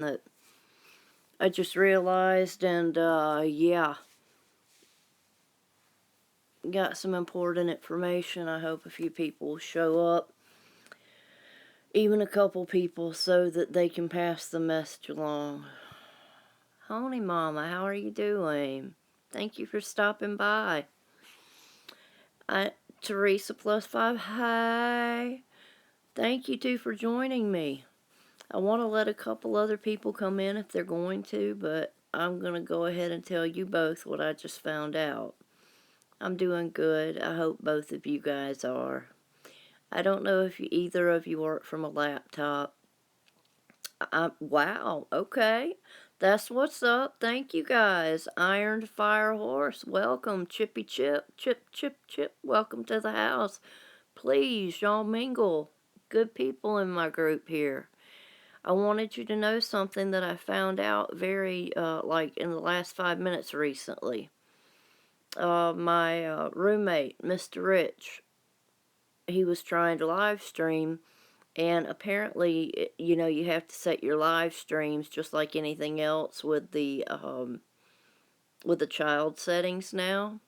that I just realized, and yeah, got some important information. I hope a few people show up, even a couple people, so that they can pass the message along. Honey Mama, how are you doing? Thank you for stopping by. Teresa +5, hi. Thank you too for joining me. I want to let a couple other people come in if they're going to, but I'm going to go ahead and tell you both what I just found out. I'm doing good. I hope both of you guys are. I don't know if either of you work from a laptop. Wow, okay. That's what's up. Thank you guys. Iron Fire Horse, welcome. Chippy Chip, Chip, Chip, Chip, welcome to the house. Please, y'all mingle. Good people in my group here. I wanted you to know something that I found out very, like, in the last 5 minutes recently. My roommate, Mr. Rich, he was trying to live stream, and apparently, you know, you have to set your live streams just like anything else with the child settings now.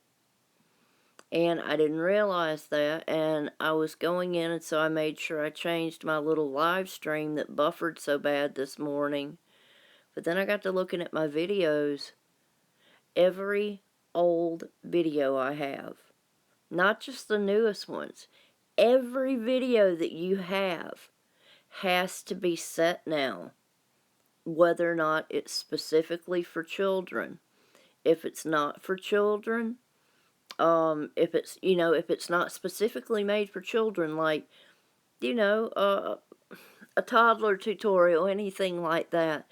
And I didn't realize that, and I was going in, and so I made sure I changed my little live stream that buffered so bad this morning. But then I got to looking at my videos. Every old video I have, not just the newest ones, every video that you have has to be set now, whether or not it's specifically for children. If it's not for children, if it's, you know, if it's not specifically made for children, like, you know, a toddler tutorial, anything like that.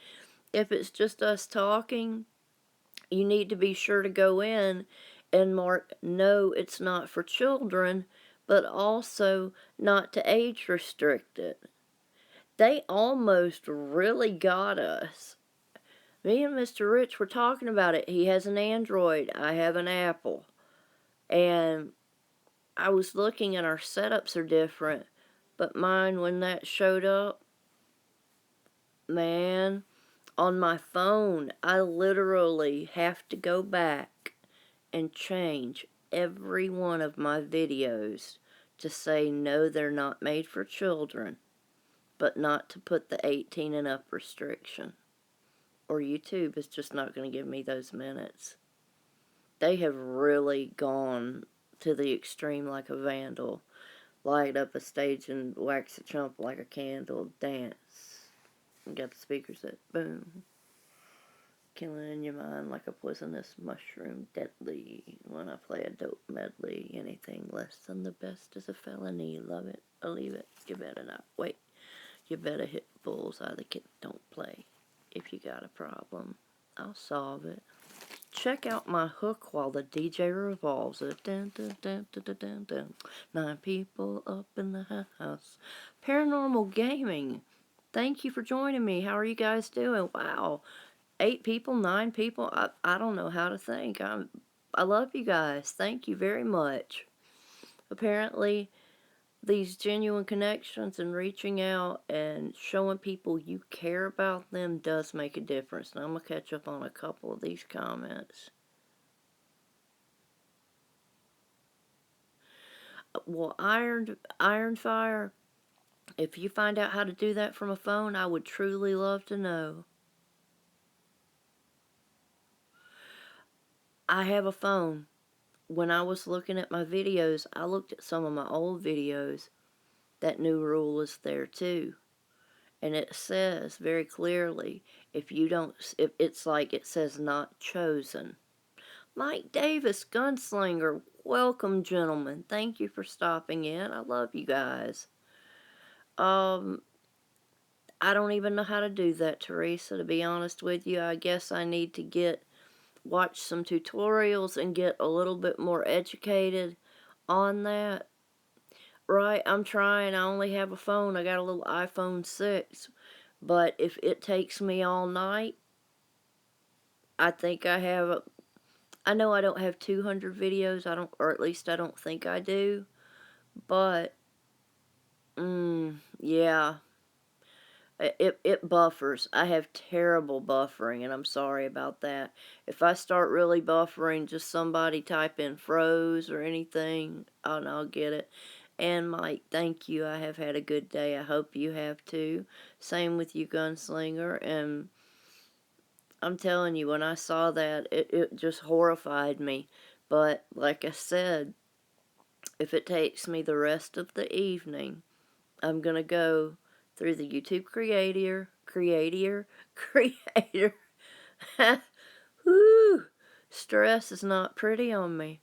If it's just us talking, you need to be sure to go in and mark, no, it's not for children, but also not to age restrict it. They almost really got us. Me and Mr. Rich were talking about it. He has an Android, I have an Apple. And I was looking and our setups are different. But mine, when that showed up, man, on my phone, I literally have to go back and change every one of my videos to say no, they're not made for children, but not to put the 18 and up restriction. Or YouTube is just not going to give me those minutes. They have really gone to the extreme like a vandal. Light up a stage and wax a chump like a candle, dance. And got the speakers that boom. Killing in your mind like a poisonous mushroom, deadly. When I play a dope medley, anything less than the best is a felony. Love it or leave it. You better not wait. You better hit bullseye. The kid don't play. If you got a problem, I'll solve it. Check out my hook while the DJ revolves it. Dun, dun, dun, dun, dun, dun, dun. 9 people up in the house. Paranormal Gaming. Thank you for joining me. How are you guys doing? Wow. 8 people, 9 people. I don't know how to think. I love you guys. Thank you very much. Apparently, these genuine connections and reaching out and showing people you care about them does make a difference. And I'm going to catch up on a couple of these comments. Well, Iron Fire, if you find out how to do that from a phone, I would truly love to know. I have a phone. When I was looking at my videos, I looked at some of my old videos. That new rule is there too. And it says very clearly, if it's like it says not chosen. Mike Davis, Gunslinger, welcome, gentlemen. Thank you for stopping in. I love you guys. I don't even know how to do that, Teresa, to be honest with you. I guess I need to watch some tutorials and get a little bit more educated on that. Right, I'm trying. I only have a phone. I got a little iPhone 6. But if it takes me all night, I think I know I don't have 200 videos. Or at least I don't think I do. But, yeah. It buffers. I have terrible buffering, and I'm sorry about that. If I start really buffering, just somebody type in froze or anything, and I'll get it. And Mike, thank you. I have had a good day. I hope you have too. Same with you, Gunslinger. And I'm telling you, when I saw that, it just horrified me. But like I said, if it takes me the rest of the evening, I'm going to go through the YouTube creator. Whoo! Stress is not pretty on me.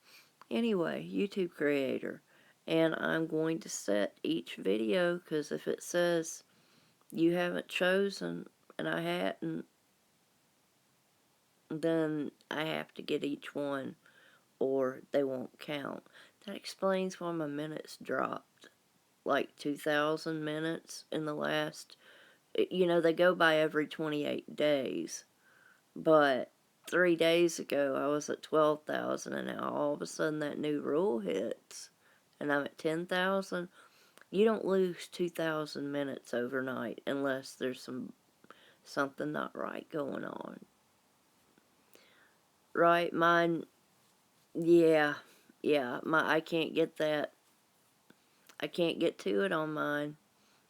Anyway, YouTube creator. And I'm going to set each video, because if it says you haven't chosen and I hadn't, then I have to get each one or they won't count. That explains why my minutes dropped like 2,000 minutes in the last, they go by every 28 days, but 3 days ago I was at 12,000, and now all of a sudden that new rule hits and I'm at 10,000. You don't lose 2,000 minutes overnight unless there's something not right going on. Right? Mine, yeah, I can't get that. I can't get to it on mine.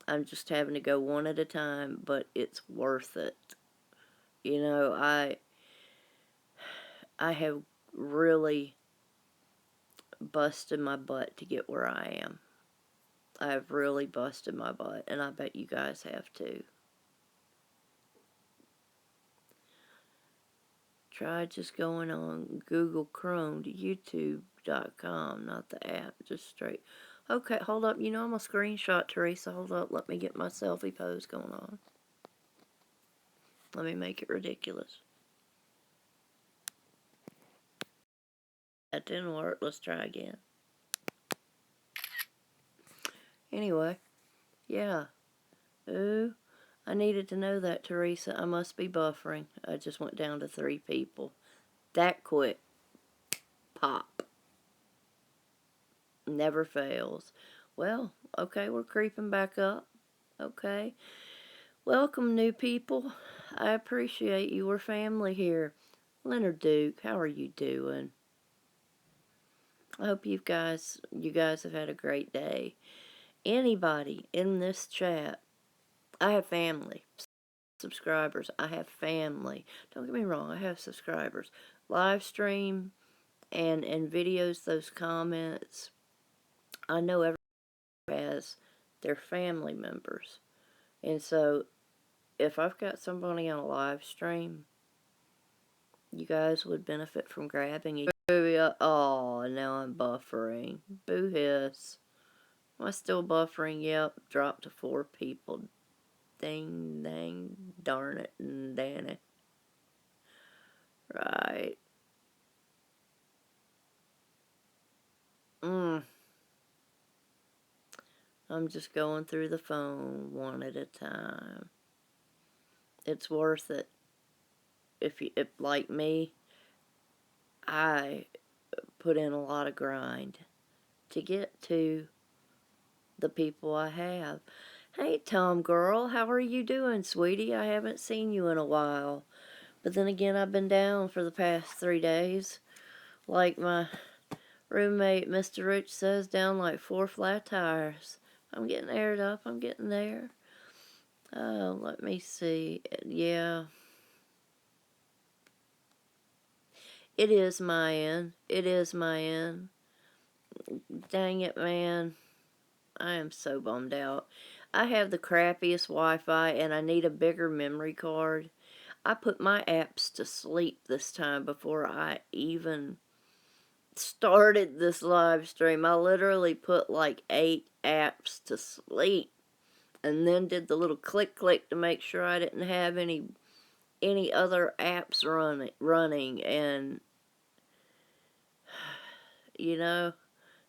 I'm just having to go one at a time, but it's worth it. I have really busted my butt to get where I am. I've really busted my butt, and I bet you guys have too. Try just going on Google Chrome to YouTube.com, not the app, just straight. Okay, hold up. I'm a screenshot, Teresa. Hold up. Let me get my selfie pose going on. Let me make it ridiculous. That didn't work. Let's try again. Anyway, yeah. Ooh, I needed to know that, Teresa. I must be buffering. I just went down to 3 people. That quick. Pop. Never fails. Well, okay, we're creeping back up. Okay. Welcome, new people. I appreciate you. We're family here. Leonard Duke, how are you doing? I hope you guys have had a great day. Anybody in this chat, I have family. Subscribers, I have family. Don't get me wrong, I have subscribers. Livestream and videos, those comments, I know everyone has their family members. And so, if I've got somebody on a live stream, you guys would benefit from grabbing each. Oh, now I'm buffering. Boo hiss. Am I still buffering? Yep, dropped to 4 people. Dang, dang, darn it, and damn it. Right. I'm just going through the phone one at a time. It's worth it. If like me, I put in a lot of grind to get to the people I have. Hey, Tom girl, how are you doing, sweetie? I haven't seen you in a while. But then again, I've been down for the past 3 days. Like my roommate, Mr. Rich, says, down like 4 flat tires. I'm getting aired up. I'm getting there. Oh, let me see. Yeah. It is my end. It is my end. Dang it, man. I am so bummed out. I have the crappiest Wi-Fi, and I need a bigger memory card. I put my apps to sleep this time before I even started this live stream. I literally put like 8 apps to sleep, and then did the little click to make sure I didn't have any other apps running, and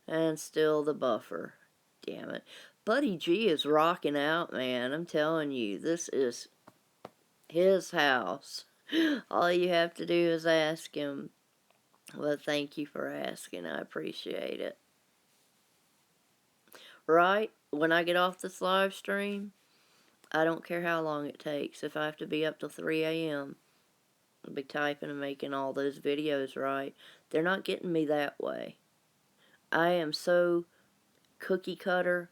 and still the buffer. Damn it. Buddy G is rocking out, man. I'm telling you, this is his house. All you have to do is ask him. Well, thank you for asking. I appreciate it. Right? When I get off this live stream, I don't care how long it takes. If I have to be up till 3 a.m., I'll be typing and making all those videos right. They're not getting me that way. I am so cookie cutter.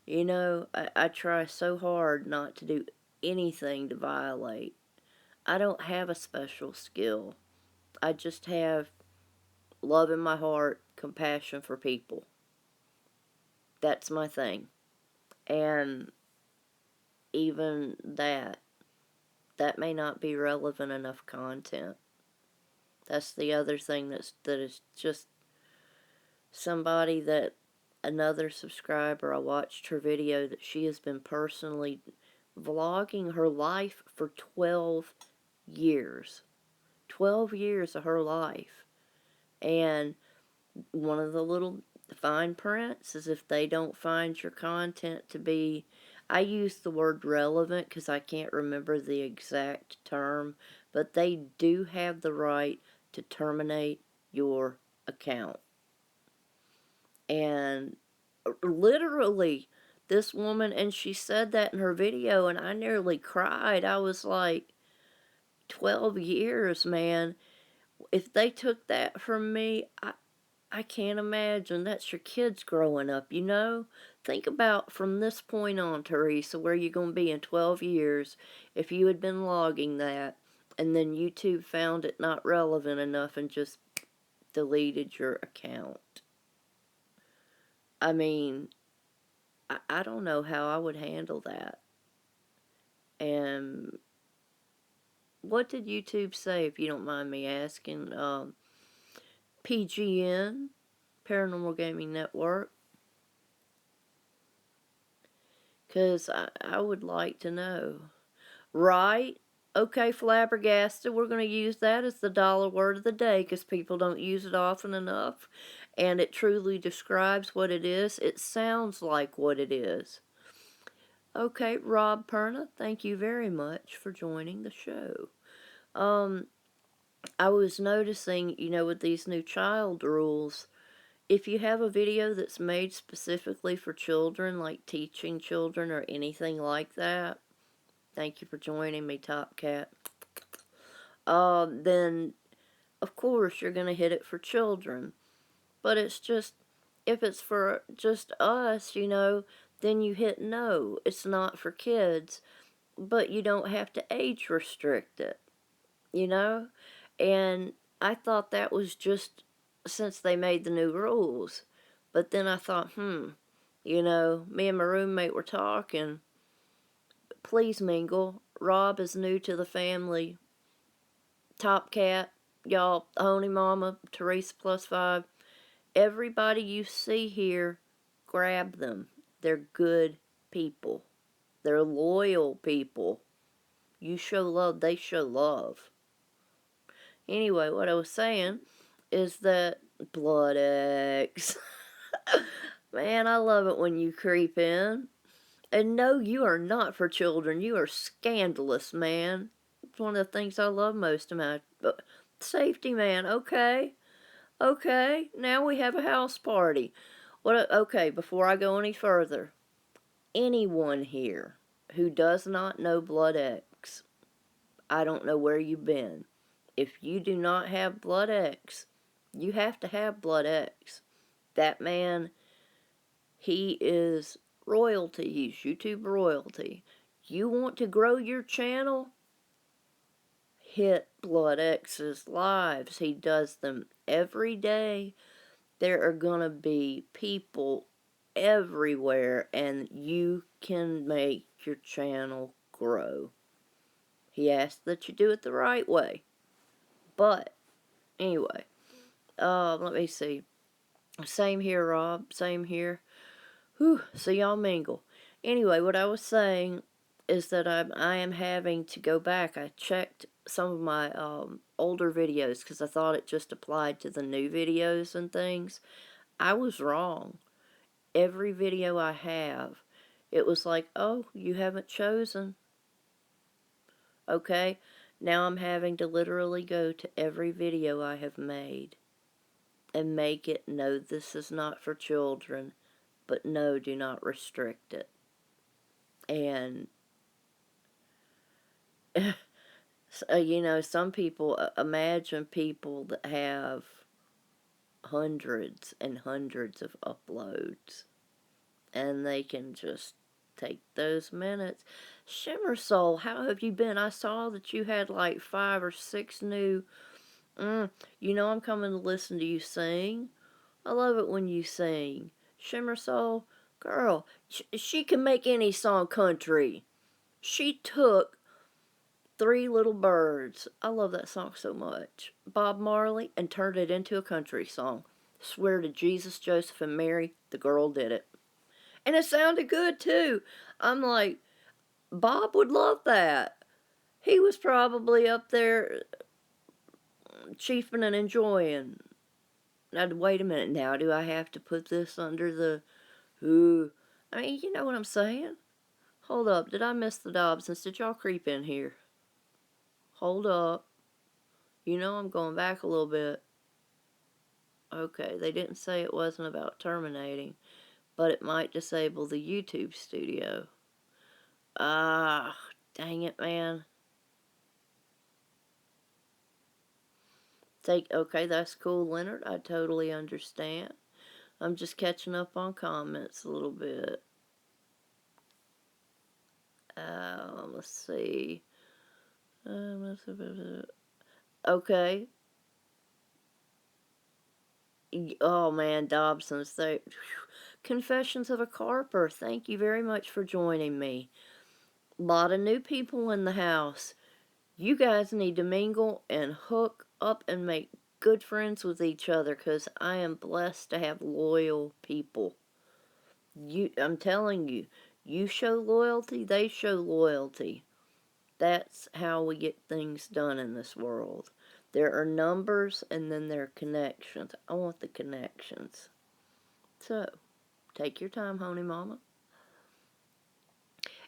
You know, I try so hard not to do anything to violate. I don't have a special skill. I just have love in my heart, compassion for people. That's my thing. And even that may not be relevant enough content. That's the other thing that is just somebody that another subscriber, I watched her video that she has been personally vlogging her life for 12 years. 12 years of her life. And one of the little fine prints is if they don't find your content to be, I use the word relevant because I can't remember the exact term, but they do have the right to terminate your account. And literally, this woman, and she said that in her video, and I nearly cried. I was like, 12 years, man. If they took that from me, I can't imagine. That's your kids growing up, you know? Think about from this point on, Teresa, where you're going to be in 12 years if you had been logging that, and then YouTube found it not relevant enough and just deleted your account. I mean, I don't know how I would handle that. And what did YouTube say, if you don't mind me asking? PGN, Paranormal Gaming Network. Because I would like to know. Right? Okay, flabbergasted. We're going to use that as the dollar word of the day because people don't use it often enough. And it truly describes what it is. It sounds like what it is. Okay, Rob Perna, thank you very much for joining the show. I was noticing, you know, with these new child rules, if you have a video that's made specifically for children, like teaching children or anything like that, thank you for joining me, Top Cat. Then, of course, you're going to hit it for children. But it's just, if it's for just us, you know, then you hit no. It's not for kids. But you don't have to age restrict it, you know? And I thought that was just since they made the new rules. But then I thought, you know, me and my roommate were talking. Please mingle. Rob is new to the family. Top Cat, y'all, Honey Mama, Teresa +5. Everybody you see here, grab them. They're good people. They're loyal people. You show love, they show love. Anyway, what I was saying is that Blood X. Man, I love it when you creep in. And no, you are not for children. You are scandalous, man. It's one of the things I love most about safety, man. Okay. Okay, now we have a house party. Okay, before I go any further, anyone here who does not know Blood X, I don't know where you've been. If you do not have Blood X, you have to have Blood X. That man, he is royalty. He's YouTube royalty. You want to grow your channel? Hit Blood X's lives. He does them every day. There are going to be people everywhere, and you can make your channel grow. He asks that you do it the right way. But, anyway, let me see. Same here, Rob. Same here. Whew, so y'all mingle. Anyway, what I was saying is that I am having to go back. I checked some of my older videos because I thought it just applied to the new videos and things. I was wrong. Every video I have, it was like, oh, you haven't chosen. Okay, now I'm having to literally go to every video I have made and make it, no, this is not for children, but no, do not restrict it. And You know, some people, imagine people that have hundreds and hundreds of uploads, and they can just take those minutes. Shimmer Soul, how have you been? I saw that you had like 5 or 6 new. You know I'm coming to listen to you sing. I love it when you sing. Shimmer Soul, girl, she can make any song country. She took Three Little Birds. I love that song so much. Bob Marley, and turned it into a country song. Swear to Jesus, Joseph, and Mary, the girl did it. And it sounded good too. I'm like, Bob would love that. He was probably up there chiefing and enjoying. Now, wait a minute. Now, do I have to put this under the who? I mean, you know what I'm saying? Hold up. Did I miss the Dobsons? Did y'all creep in here? Hold up. You know I'm going back a little bit. Okay, they didn't say it wasn't about terminating, but it might disable the YouTube studio. Ah, dang it, man. Okay, that's cool, Leonard. I totally understand. I'm just catching up on comments a little bit. Let's see. Okay. Oh man, Dobson's. Confessions of a Carper. Thank you very much for joining me. A lot of new people in the house. You guys need to mingle and hook up and make good friends with each other, because I am blessed to have loyal people. I'm telling you, you show loyalty, they show loyalty. That's how we get things done in this world. There are numbers and then there are connections. I want the connections. So, take your time, honey mama.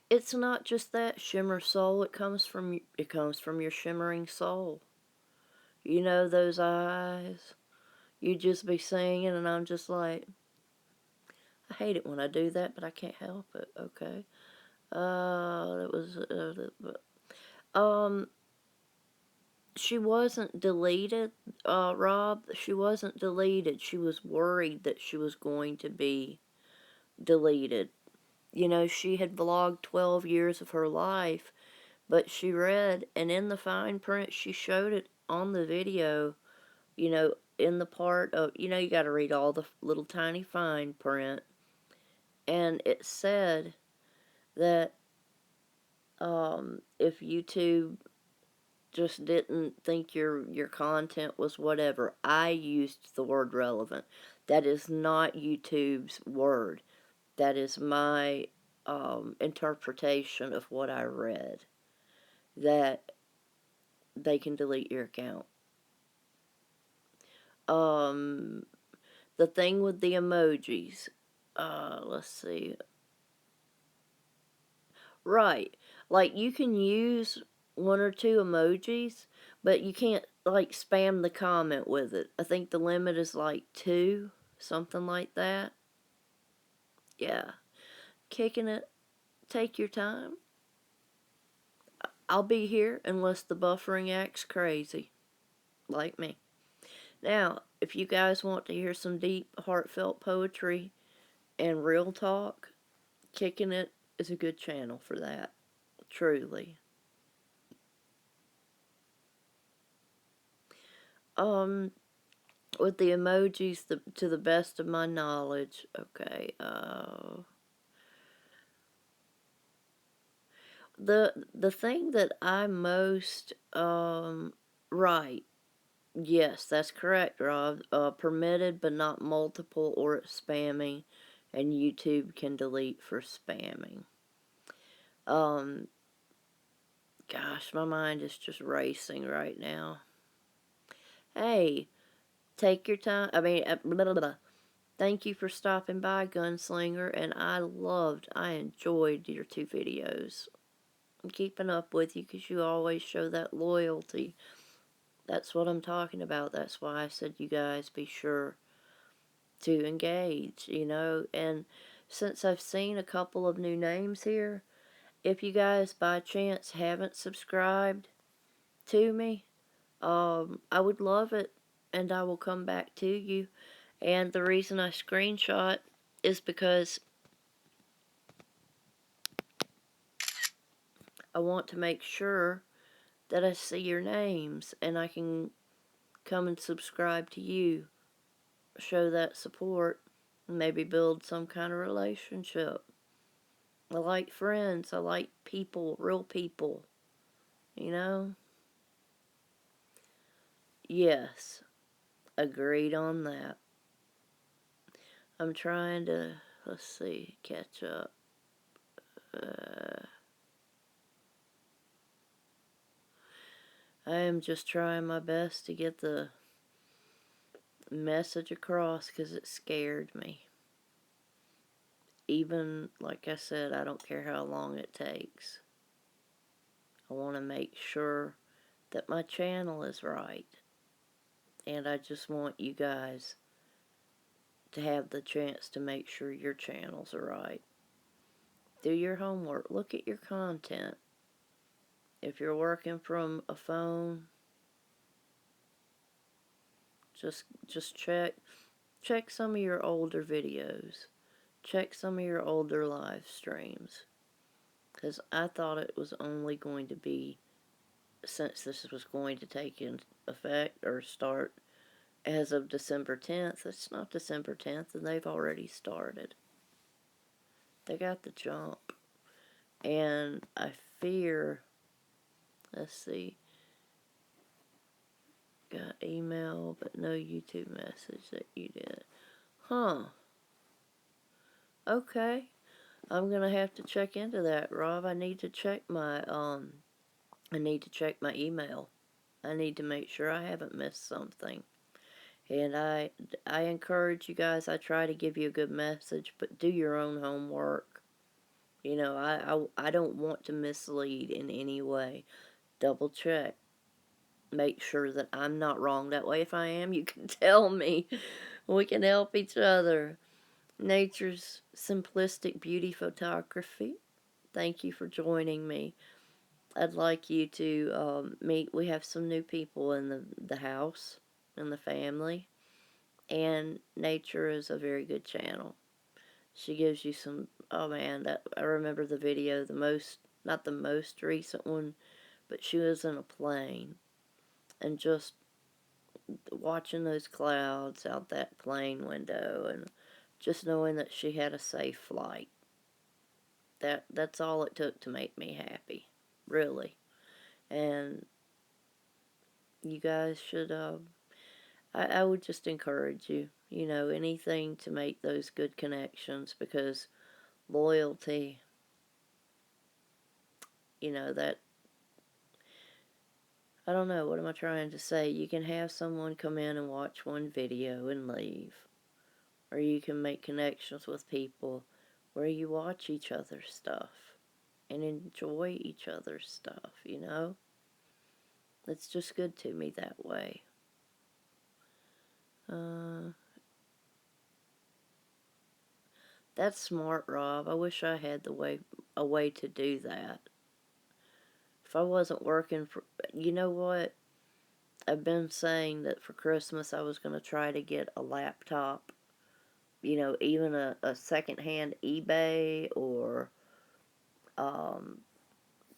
It's not just that shimmer soul, it comes from your shimmering soul. You know those eyes. You just be singing and I'm just like, I hate it when I do that, but I can't help it. Okay. It was she wasn't deleted, Rob. She wasn't deleted. She was worried that she was going to be deleted. You know, she had vlogged 12 years of her life, but she read, and in the fine print, she showed it on the video, you know, in the part of, you know, you got to read all the little tiny fine print. And it said that if YouTube just didn't think your content was whatever, I used the word relevant. That is not YouTube's word. That is my interpretation of what I read. That they can delete your account. The thing with the emojis. Let's see. Right. Like, you can use 1 or 2 emojis, but you can't, like, spam the comment with it. I think the limit is, like, 2, something like that. Yeah. Kicking it. Take your time. I'll be here unless the buffering acts crazy. Like me. Now, if you guys want to hear some deep, heartfelt poetry and real talk, Kicking It is a good channel for that. Truly. With the emojis, to the best of my knowledge, okay, the thing that I most, right, yes, that's correct, Rob, permitted but not multiple or spamming, and YouTube can delete for spamming. Gosh, my mind is just racing right now. Hey, take your time. I mean, blah, blah, blah. Thank you for stopping by, Gunslinger, and I enjoyed your 2 videos. I'm keeping up with you because you always show that loyalty. That's what I'm talking about. That's why I said you guys be sure to engage, you know. And since I've seen a couple of new names here, if you guys by chance haven't subscribed to me, I would love it, and I will come back to you. And the reason I screenshot is because I want to make sure that I see your names and I can come and subscribe to you, show that support, and maybe build some kind of relationship. I like friends. I like people, real people, you know? Yes, agreed on that. I'm trying to, let's see, catch up. I am just trying my best to get the message across because it scared me. Even, like I said, I don't care how long it takes. I want to make sure that my channel is right. And I just want you guys to have the chance to make sure your channels are right. Do your homework. Look at your content. If you're working from a phone, just check some of your older videos. Check some of your older live streams. Because I thought it was only going to be, since this was going to take in effect or start as of December 10th. It's not December 10th, and they've already started. They got the jump. And I fear, let's see, got email, but no YouTube message that you did. Huh. Okay. I'm gonna have to check into that, Rob. I need to check my email. I need to make sure I haven't missed something. And I encourage you guys, I try to give you a good message, but do your own homework. You know, I don't want to mislead in any way. Double check. Make sure that I'm not wrong. That way, if I am, you can tell me. We can help each other. Nature's Simplistic Beauty Photography. Thank you for joining me. I'd like you to meet. We have some new people in the house, in the family. And Nature is a very good channel. She gives you some, oh man, that I remember the video, not the most recent one, but she was in a plane and just watching those clouds out that plane window and just knowing that she had a safe flight. That's all it took to make me happy, really. And you guys should, I would just encourage you, you know, anything to make those good connections, because loyalty, you know, that, I don't know, what am I trying to say? You can have someone come in and watch one video and leave. Or you can make connections with people where you watch each other's stuff and enjoy each other's stuff, you know? It's just good to me that way. That's smart, Rob. I wish I had a way to do that. If I wasn't working for, you know what? I've been saying that for Christmas I was going to try to get a laptop, you know, even a secondhand eBay or,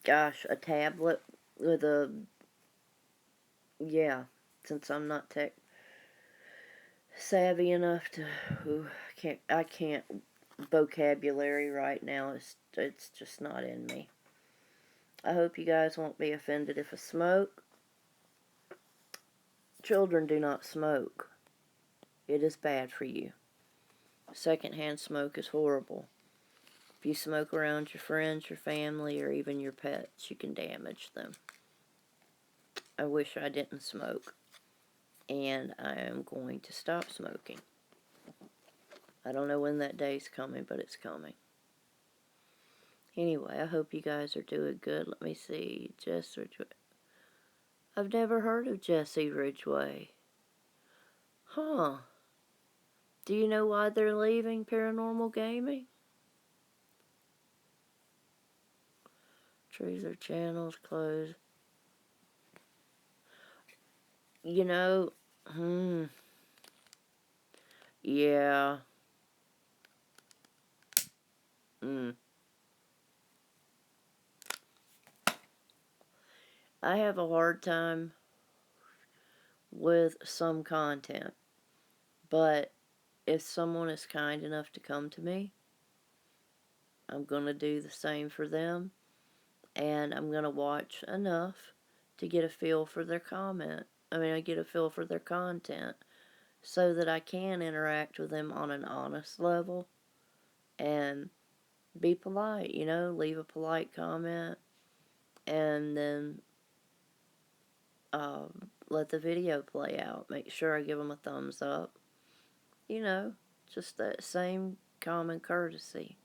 gosh, a tablet with a, yeah, since I'm not tech savvy enough to, I can't vocabulary right now, it's just not in me. I hope you guys won't be offended if I smoke. Children do not smoke. It is bad for you. Secondhand smoke is horrible. If you smoke around your friends, your family, or even your pets, you can damage them. I wish I didn't smoke. And I am going to stop smoking. I don't know when that day's coming, but it's coming. Anyway, I hope you guys are doing good. Let me see. Jess Ridgway. I've never heard of Jesse Ridgway. Huh. Do you know why they're leaving Paranormal Gaming? countries or channels closed. You know, yeah. I have a hard time with some content, but if someone is kind enough to come to me, I'm going to do the same for them, and I'm going to watch enough to get a feel for their I get a feel for their content so that I can interact with them on an honest level and be polite, leave a polite comment and then let the video play out. Make sure I give them a thumbs up. Just that same common courtesy.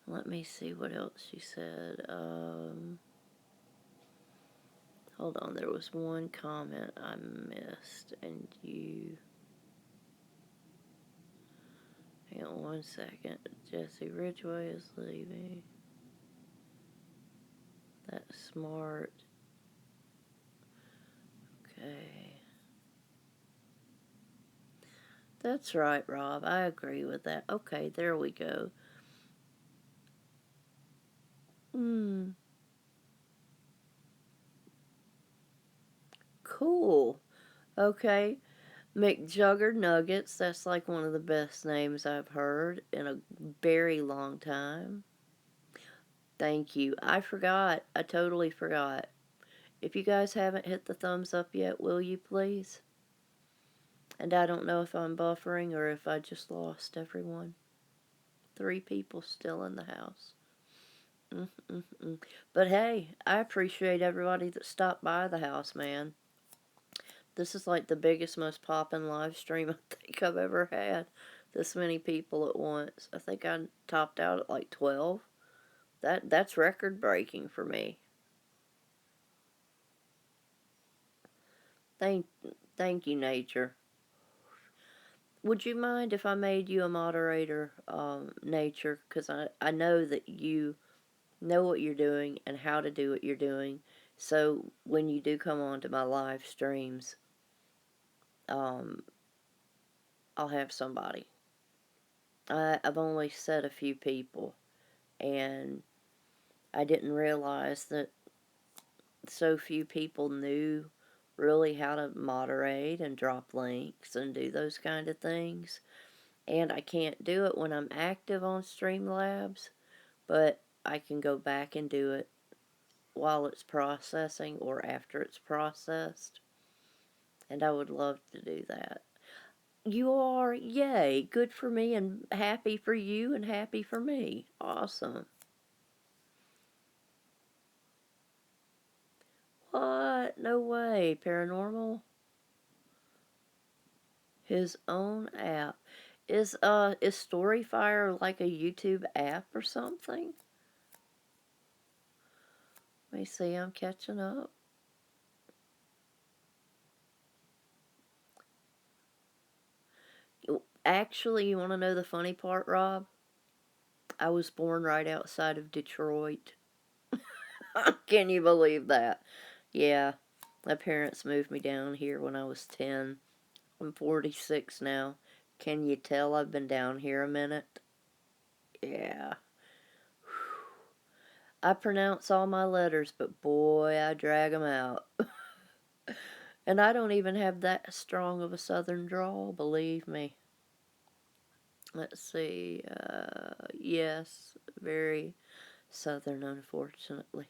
Let me see what else she said. Hold on, there was one comment I missed, and you... Hang on one second. Jesse Ridgway is leaving. That's smart. Okay. That's right, Rob. I agree with that. Okay, there we go. Cool. Okay. McJugger Nuggets. That's like one of the best names I've heard in a very long time. Thank you. I forgot. I totally forgot. If you guys haven't hit the thumbs up yet, will you please? And I don't know if I'm buffering or if I just lost everyone. 3 people still in the house. But hey, I appreciate everybody that stopped by the house, man. This is like the biggest, most poppin' live stream I think I've ever had. This many people at once. I think I topped out at like 12. That's record breaking for me. Thank you, Nature. Would you mind if I made you a moderator, Nature? Because I know that you know what you're doing and how to do what you're doing. So when you do come on to my live streams, I'll have somebody. I've only said a few people, and I didn't realize that so few people knew really how to moderate and drop links and do those kind of things. And I can't do it when I'm active on Streamlabs, but I can go back and do it while it's processing or after it's processed. And I would love to do that. You are, yay, good for me and happy for you and happy for me. Awesome. What? No way. Paranormal? His own app. Is Storyfire like a YouTube app or something? Let me see, I'm catching up. Actually, you want to know the funny part, Rob? I was born right outside of Detroit. Can you believe that? Yeah, my parents moved me down here when I was 10. I'm 46 now. Can you tell I've been down here a minute? Yeah. I pronounce all my letters, but boy, I drag them out. And I don't even have that strong of a southern drawl, believe me. Let's see. Yes, very southern, unfortunately.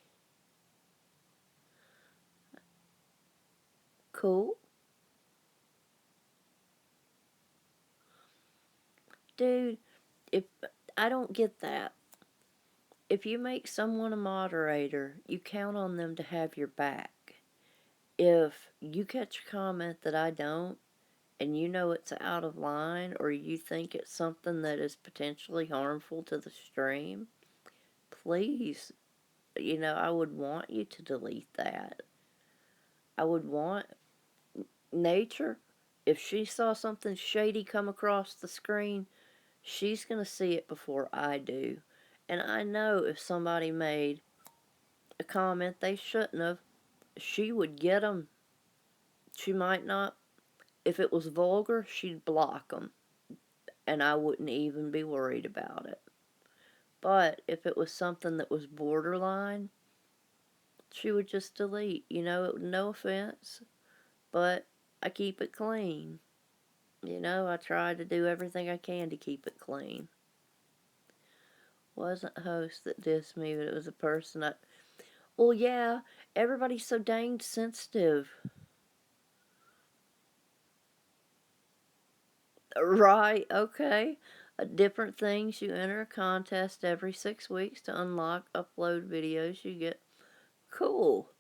Cool. Dude, if I don't get that. If you make someone a moderator, you count on them to have your back. If you catch a comment that I don't, and you know it's out of line, or you think it's something that is potentially harmful to the stream, please, I would want you to delete that. I would want Nature, if she saw something shady come across the screen, she's going to see it before I do. And I know if somebody made a comment they shouldn't have, she would get them. She might not. If it was vulgar, she'd block them, and I wouldn't even be worried about it. But if it was something that was borderline, she would just delete. No offense, but I keep it clean. I try to do everything I can to keep it clean. Wasn't a host that dissed me, but it was a person that. Well, yeah, everybody's so dang sensitive. Right, okay. Different things. You enter a contest every 6 weeks to unlock upload videos. You get. Cool.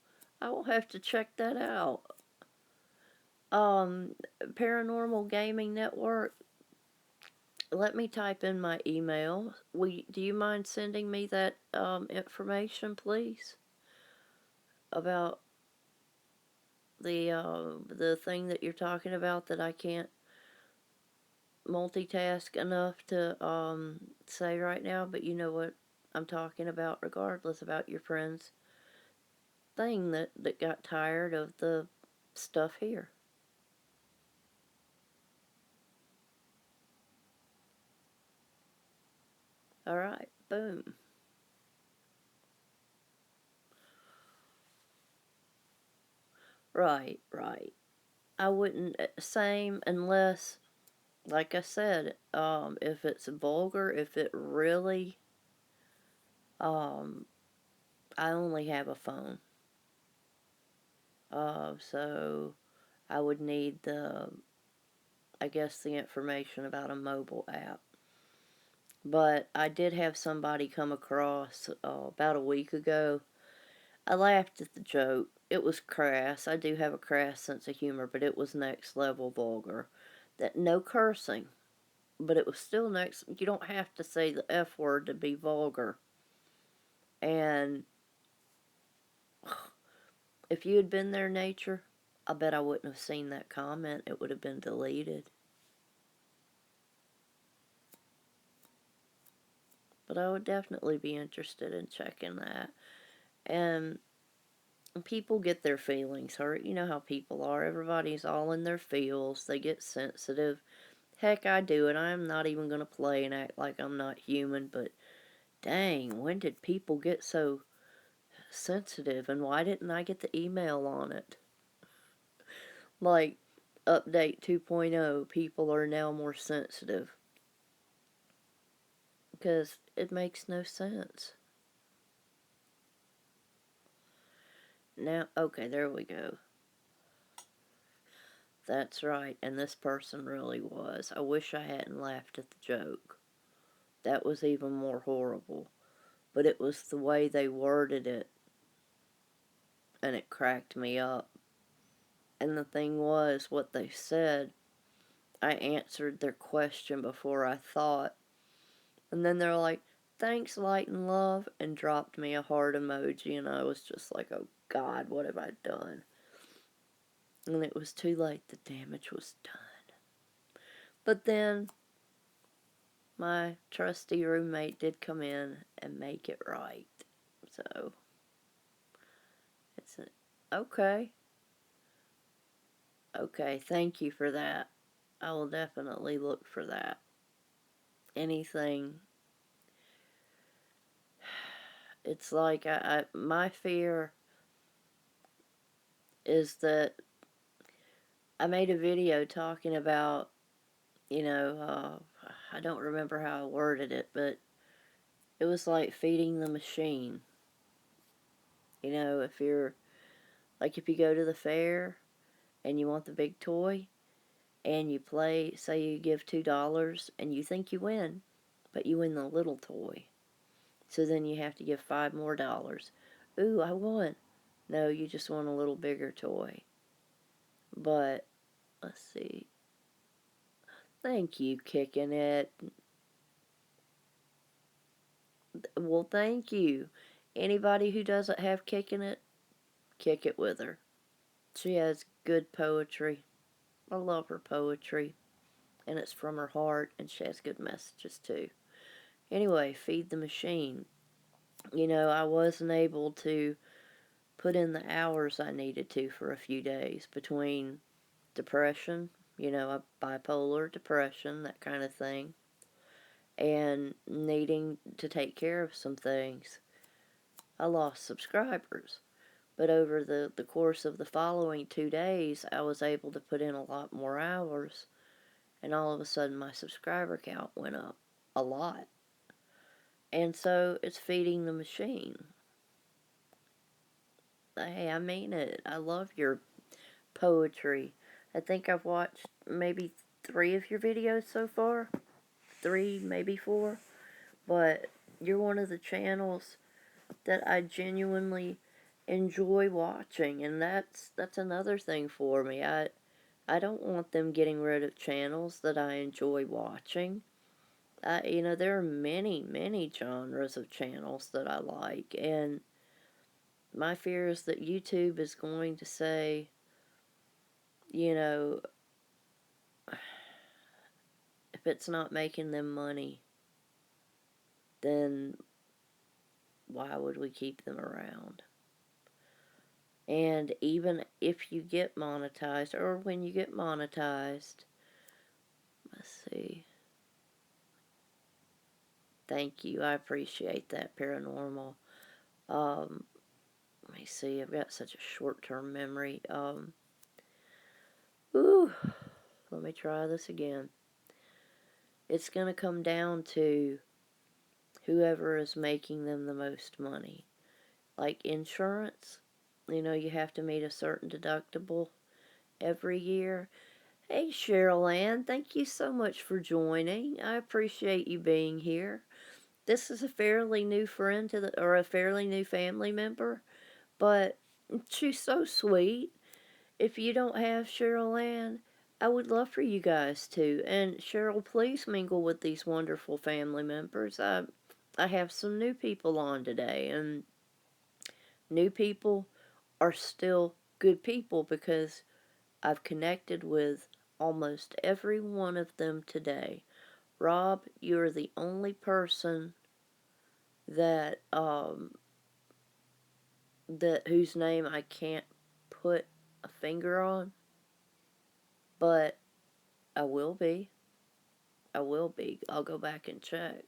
I will have to check that out. Um, Paranormal Gaming Network. Let me type in my email. Do you mind sending me that information, please, about the thing that you're talking about that I can't multitask enough to say right now, but you know what I'm talking about regardless, about your friend's thing that got tired of the stuff here. Alright, boom. Right, right. I wouldn't, same unless, like I said, if it's vulgar, if it really, um, I only have a phone. So I would need I guess, the information about a mobile app. But I did have somebody come across about a week ago. I laughed at the joke. It was crass. I do have a crass sense of humor, but it was next level vulgar. That no cursing, but it was still next. You don't have to say the F word to be vulgar. And if you had been there, nature, I bet I wouldn't have seen that comment. It would have been deleted. But I would definitely be interested in checking that. And people get their feelings hurt. You know how people are. Everybody's all in their feels. They get sensitive. Heck, I do it. I'm not even going to play and act like I'm not human, but dang, when did people get so sensitive, and why didn't I get the email on it? Like, update 2.0, people are now more sensitive. Because it makes no sense. Now, okay, there we go. That's right, and this person really was. I wish I hadn't laughed at the joke. That was even more horrible. But it was the way they worded it, and it cracked me up. And the thing was, what they said, I answered their question before I thought. And then they're like, thanks, light and love, and dropped me a heart emoji, and I was just like, oh God, what have I done? And it was too late, the damage was done. But then, my trusty roommate did come in and make it right. So, it's okay. Okay, thank you for that. I will definitely look for that. Anything. It's like my fear is that I made a video talking about, I don't remember how I worded it, but it was like feeding the machine. If you're, like if you go to the fair and you want the big toy and you play, say you give $2 and you think you win, but you win the little toy. So then you have to give $5 more. Ooh, I won. No, you just want a little bigger toy. But, let's see. Thank you, kicking it. Well, thank you. Anybody who doesn't have kicking it, kick it with her. She has good poetry. I love her poetry. And it's from her heart, and she has good messages too. Anyway, feed the machine. I wasn't able to put in the hours I needed to for a few days between depression, a bipolar depression, that kind of thing, and needing to take care of some things. I lost subscribers. But over the course of the following 2 days, I was able to put in a lot more hours, and all of a sudden my subscriber count went up a lot. And so it's feeding the machine. Hey, I mean it. I love your poetry. I think I've watched maybe 3 of your videos so far. 3, maybe 4. But you're one of the channels that I genuinely enjoy watching, and that's another thing for me. I don't want them getting rid of channels that I enjoy watching. There are many, many genres of channels that I like, and my fear is that YouTube is going to say, you know, if it's not making them money, then why would we keep them around? And even if you get monetized, or when you get monetized, let's see. Thank you. I appreciate that, Paranormal. Let me see. I've got such a short-term memory. Ooh, let me try this again. It's going to come down to whoever is making them the most money. Like insurance, you have to meet a certain deductible every year. Hey, Cheryl Ann, thank you so much for joining. I appreciate you being here. This is a fairly new friend or a fairly new family member, but she's so sweet. If you don't have Cheryl Ann, I would love for you guys to. And Cheryl, please mingle with these wonderful family members. I have some new people on today, and new people are still good people because I've connected with almost every one of them today. Rob, you're the only person that whose name I can't put a finger on, but I will be. I will be. I'll go back and check.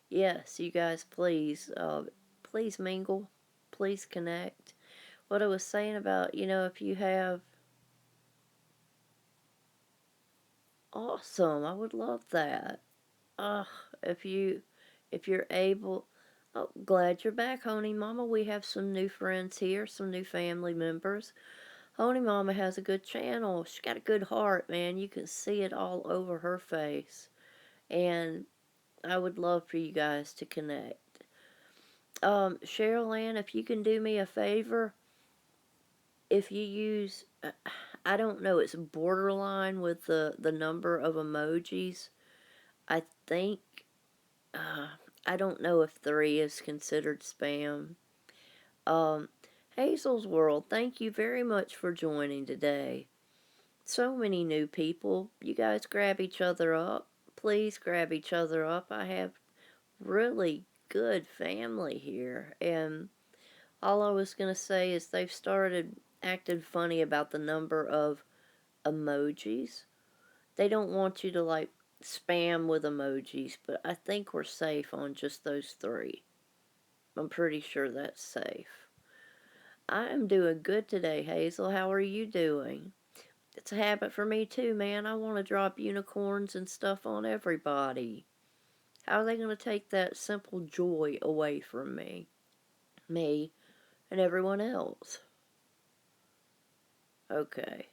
Yes, you guys, please mingle, please connect. What I was saying about, if you have, awesome, I would love that. Uh, if you're able, oh, glad you're back, Honey Mama. We have some new friends here, some new family members. Honey Mama has a good channel. She's got a good heart, man. You can see it all over her face. And I would love for you guys to connect. Cheryl Ann, if you can do me a favor, if you use, I don't know, it's borderline with the number of emojis. I think, I don't know if 3 is considered spam. Hazel's World, thank you very much for joining today. So many new people. You guys grab each other up. Please grab each other up. I have really good family here, and all I was going to say is they've started acting funny about the number of emojis. They don't want you to like spam with emojis, but I think we're safe on just those 3. I'm pretty sure that's safe. I am doing good today, Hazel. How are you doing? It's a habit for me too, man. I want to drop unicorns and stuff on everybody. How are they going to take that simple joy away from me? Me and everyone else. Okay.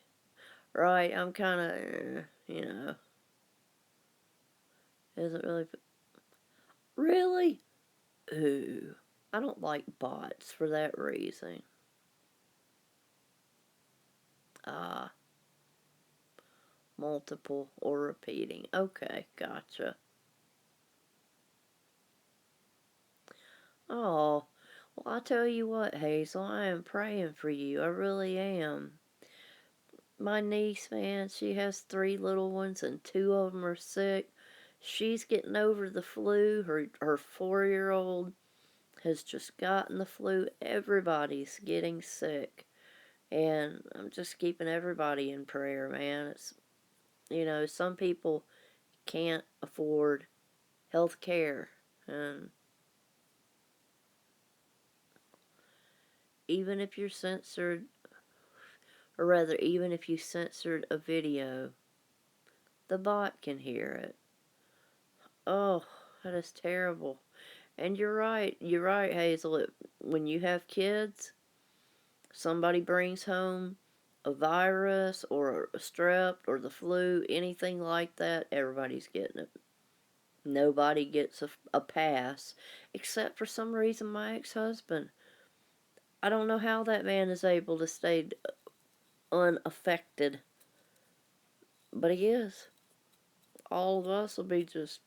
Right, I'm kind of, isn't really... Really? Ooh. I don't like bots for that reason. Ah. Multiple or repeating. Okay, gotcha. Oh, well, I'll tell you what, Hazel, I am praying for you. I really am. My niece, man, she has 3 little ones, and 2 of them are sick. She's getting over the flu. Her 4-year-old has just gotten the flu. Everybody's getting sick. And I'm just keeping everybody in prayer, man. It's, some people can't afford health care. And even if you're censored, or rather, even if you censored a video, the bot can hear it. Oh, that is terrible. And you're right, Hazel. When you have kids, somebody brings home a virus or a strep or the flu, anything like that, everybody's getting it. Nobody gets a pass, except for some reason my ex-husband. I don't know how that man is able to stay unaffected, but he is. All of us will be just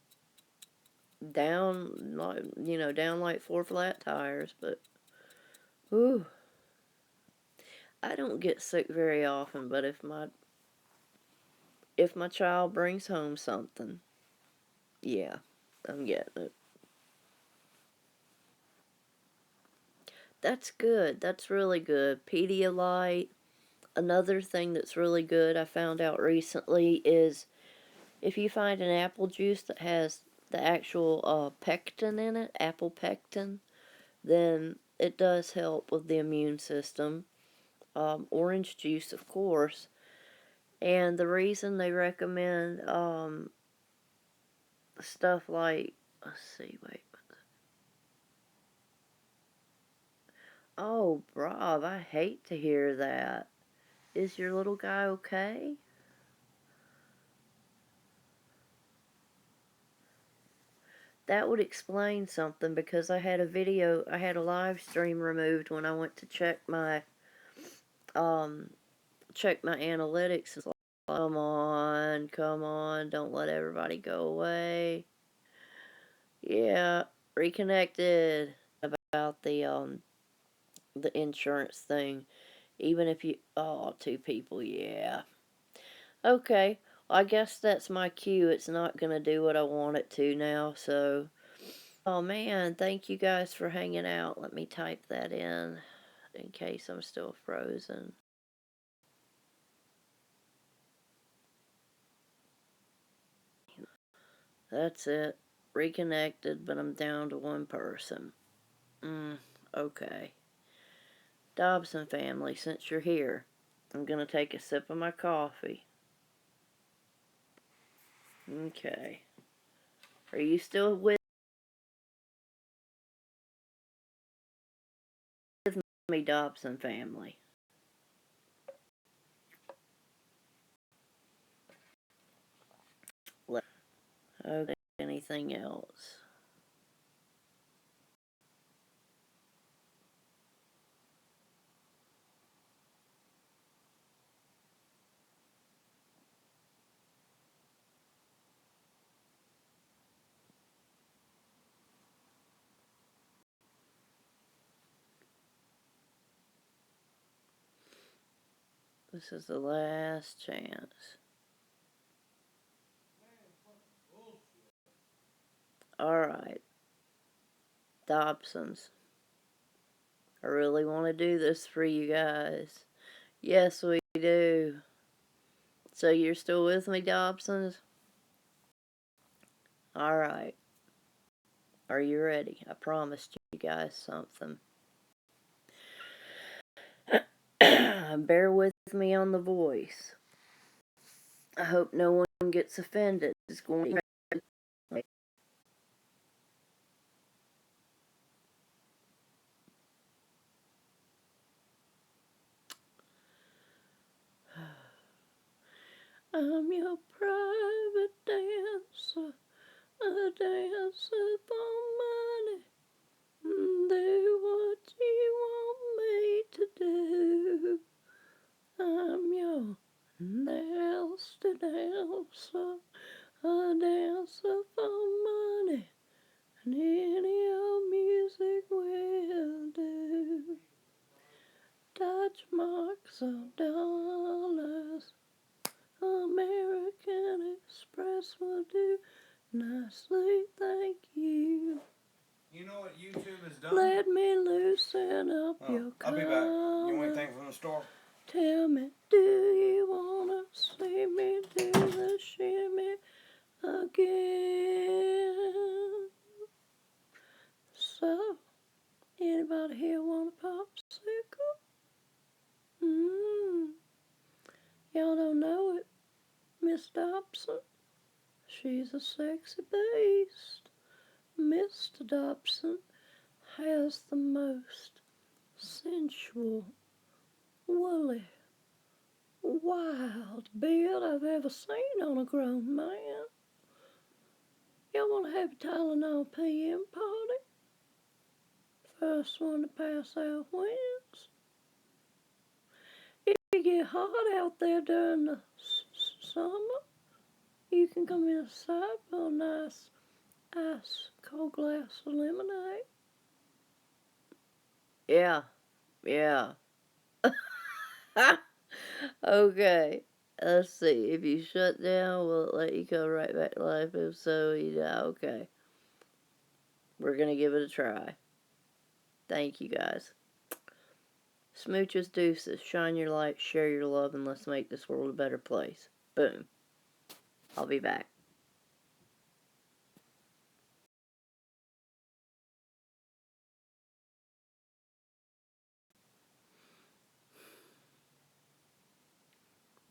down, down like 4 flat tires. But, ooh, I don't get sick very often. But if my child brings home something, yeah, I'm getting it. That's good. That's really good. Pedialyte. Another thing that's really good I found out recently is if you find an apple juice that has the actual pectin in it, apple pectin, then it does help with the immune system. Orange juice, of course. And the reason they recommend stuff like, let's see, wait. Oh, Rob, I hate to hear that. Is your little guy okay? That would explain something because I had a live stream removed when I went to um, check my analytics. It's like, come on, don't let everybody go away. Yeah, reconnected about the insurance thing. Even if you, oh, 2 people, yeah. Okay, well, I guess that's my cue. It's not gonna do what I want it to now, so. Oh man, thank you guys for hanging out. Let me type that in case I'm still frozen. That's it. Reconnected, but I'm down to 1 person. Okay. Dobson family, since you're here, I'm gonna take a sip of my coffee. Okay. Are you still with me, Dobson family? Okay, anything else? This is the last chance. Alright. Dobsons. I really want to do this for you guys. Yes, we do. So you're still with me, Dobsons? Alright. Are you ready? I promised you guys something. Bear with me on the voice. I hope no one gets offended. It's going to I'm your private dancer, a dancer for money. Do what you want me to do. I'm your nasty dancer, a dancer for money. And any old music will do. Touch marks of dollars, American Express will do. Nicely, thank you. You know what YouTube has done? Do you wanna see me do the shimmy again? So, anybody here want a popsicle? Y'all don't know it. Miss Dobson, she's a sexy beast. Mr. Dobson has the most sensual, woolly, wild beard I've ever seen on a grown man. Y'all want to have a Tylenol PM party? First one to pass out wins. If you get hot out there during the summer, you can come inside for a nice ice cold glass of lemonade. Yeah. Okay. Let's see. If you shut down, will it let you go right back to life? If so, yeah, okay. We're gonna give it a try. Thank you guys. Smooches, deuces. Shine your light, share your love, and let's make this world a better place. Boom. I'll be back.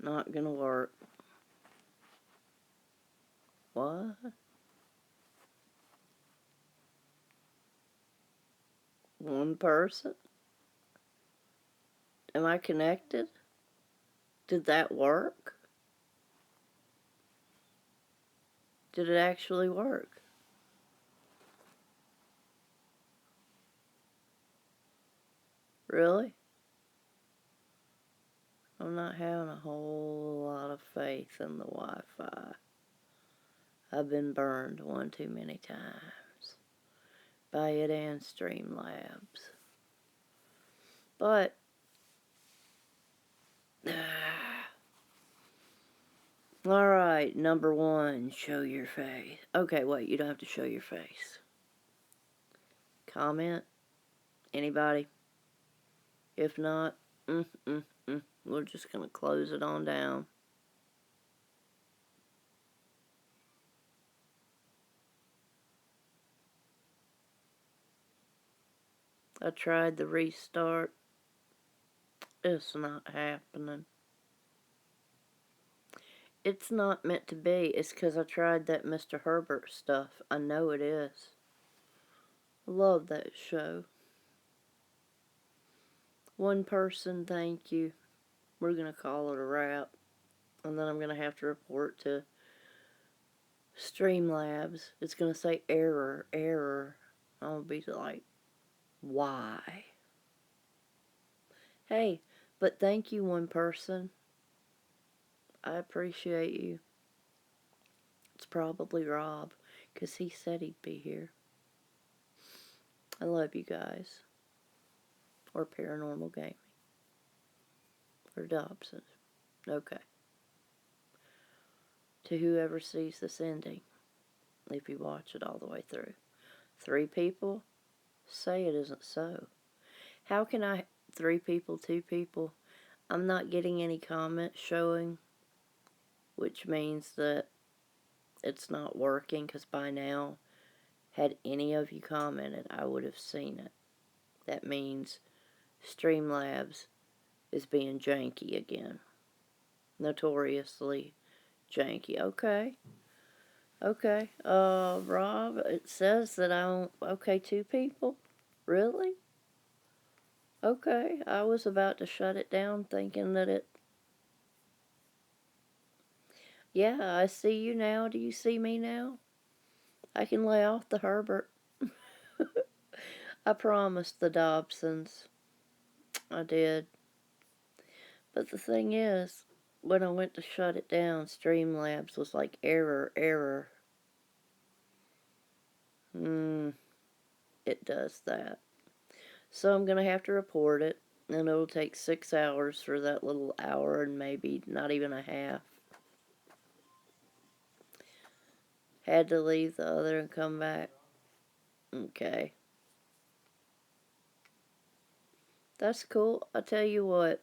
Not gonna work. What? One person? Am I connected? Did that work? Did it actually work? Really? I'm not having a whole lot of faith in the Wi-Fi. I've been burned one too many times by it and Streamlabs. But alright, number one, show your face. Okay, wait, you don't have to show your face. Comment? Anybody? If not, we're just going to close it on down. I tried the restart. It's not happening. It's not meant to be. It's because I tried that Mr. Herbert stuff. I know it is. Love that show. One person, thank you. We're going to call it a wrap. And then I'm going to have to report to Streamlabs. It's going to say error, error. I'm going to be like, why? Hey, but thank you, one person. I appreciate you. It's probably Rob, because he said he'd be here. I love you guys. Or Paranormal Gaming. Or Dobson. Okay. To whoever sees this ending, if you watch it all the way through. 3 people? Say it isn't so. How can I... 3 people, 2 people? I'm not getting any comments showing, which means that it's not working, because by now, had any of you commented, I would have seen it. That means Streamlabs is being janky again. Notoriously janky. Okay. Okay. Rob, it says that I don't... Okay, 2 people? Really? Okay. I was about to shut it down thinking that it... Yeah, I see you now. Do you see me now? I can lay off the Herbert. I promised the Dobsons. I did. But the thing is, when I went to shut it down, Streamlabs was like, error, error. It does that. So I'm going to have to report it, and it'll take 6 hours for that little hour and maybe not even a half. Had to leave the other and come back. Okay. That's cool. I'll tell you what.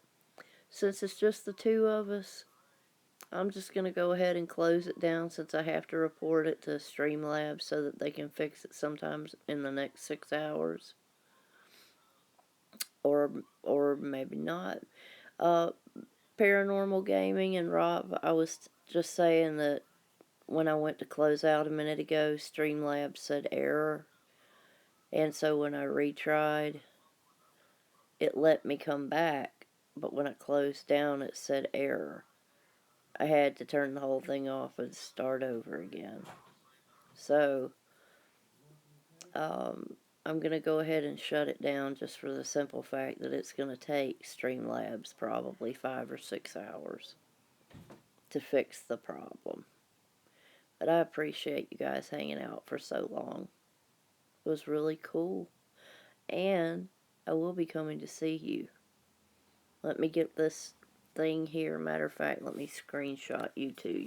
since it's just the two of us, I'm just going to go ahead and close it down since I have to report it to Streamlabs so that they can fix it sometimes in the next 6 hours. Or maybe not. Paranormal Gaming and Rob, I was just saying that when I went to close out a minute ago, Streamlabs said error. And so when I retried, it let me come back. But when I closed down, it said error. I had to turn the whole thing off and start over again. So, I'm going to go ahead and shut it down just for the simple fact that it's going to take Streamlabs probably 5 or 6 hours to fix the problem. But I appreciate you guys hanging out for so long. It was really cool. And I will be coming to see you. Let me get this thing here. Matter of fact, let me screenshot you too.